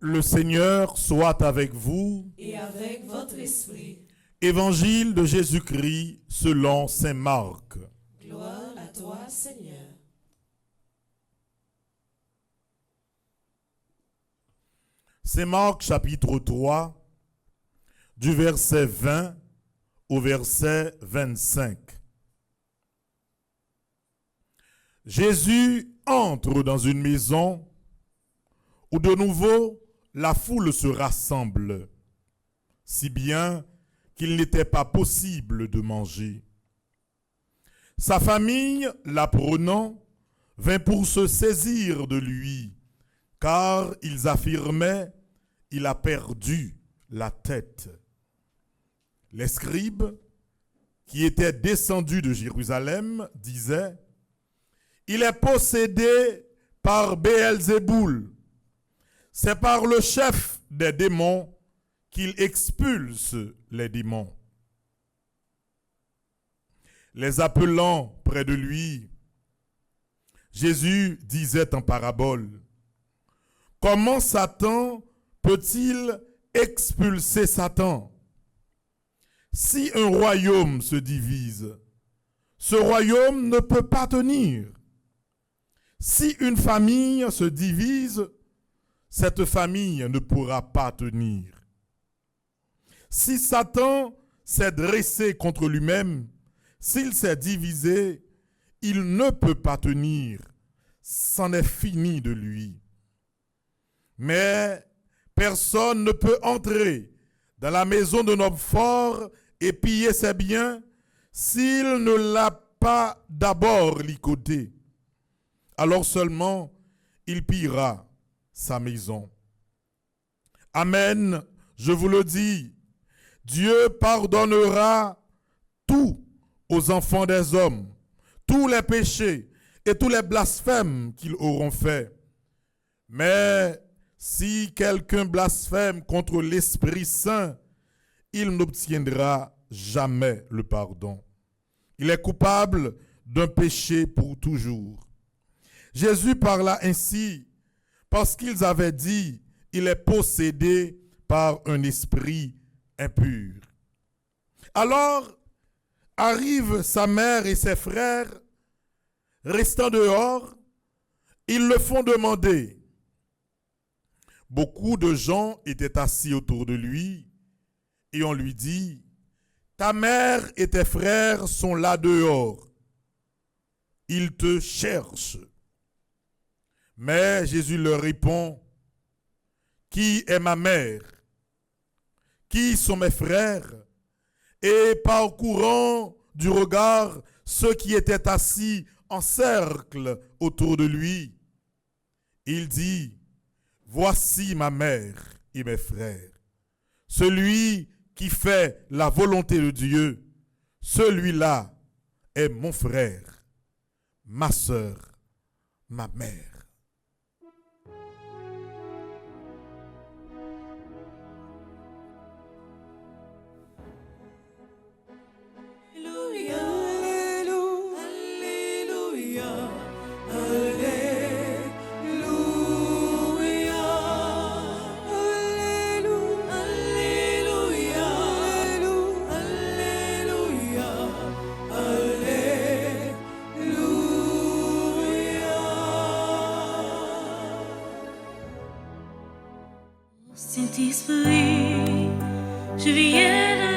Le Seigneur soit avec vous. Et avec votre esprit. Évangile de Jésus-Christ selon saint Marc. Gloire à toi, Seigneur. Saint Marc chapitre 3, du verset 20 au verset 25. Jésus entre dans une maison où de nouveau la foule se rassemble, si bien qu'il n'était pas possible de manger. Sa famille, l'apprenant, vint pour se saisir de lui, car ils affirmaient il a perdu la tête. Les scribes, qui étaient descendus de Jérusalem, disaient il est possédé par Béelzéboul. C'est par le chef des démons qu'il expulse les démons. Les appelant près de lui, Jésus disait en parabole, comment Satan peut-il expulser Satan? Si un royaume se divise, ce royaume ne peut pas tenir. Si une famille se divise, cette famille ne pourra pas tenir. Si Satan s'est dressé contre lui-même, s'il s'est divisé, il ne peut pas tenir. C'en est fini de lui. Mais personne ne peut entrer dans la maison d'un homme fort et piller ses biens s'il ne l'a pas d'abord ligoté. Alors seulement il pillera sa maison. Amen, je vous le dis, Dieu pardonnera tout aux enfants des hommes, tous les péchés et tous les blasphèmes qu'ils auront faits. Mais si quelqu'un blasphème contre l'Esprit Saint, il n'obtiendra jamais le pardon. Il est coupable d'un péché pour toujours. Jésus parla ainsi parce qu'ils avaient dit il est possédé par un esprit impur. Alors arrivent sa mère et ses frères, restant dehors, ils le font demander. Beaucoup de gens étaient assis autour de lui et on lui dit, ta mère et tes frères sont là dehors. Ils te cherchent. Mais Jésus leur répond, qui est ma mère? Qui sont mes frères? Et parcourant du regard ceux qui étaient assis en cercle autour de lui, il dit, voici ma mère et mes frères. Celui qui fait la volonté de Dieu, celui-là est mon frère, ma sœur, ma mère. Saint-Esprit, je viens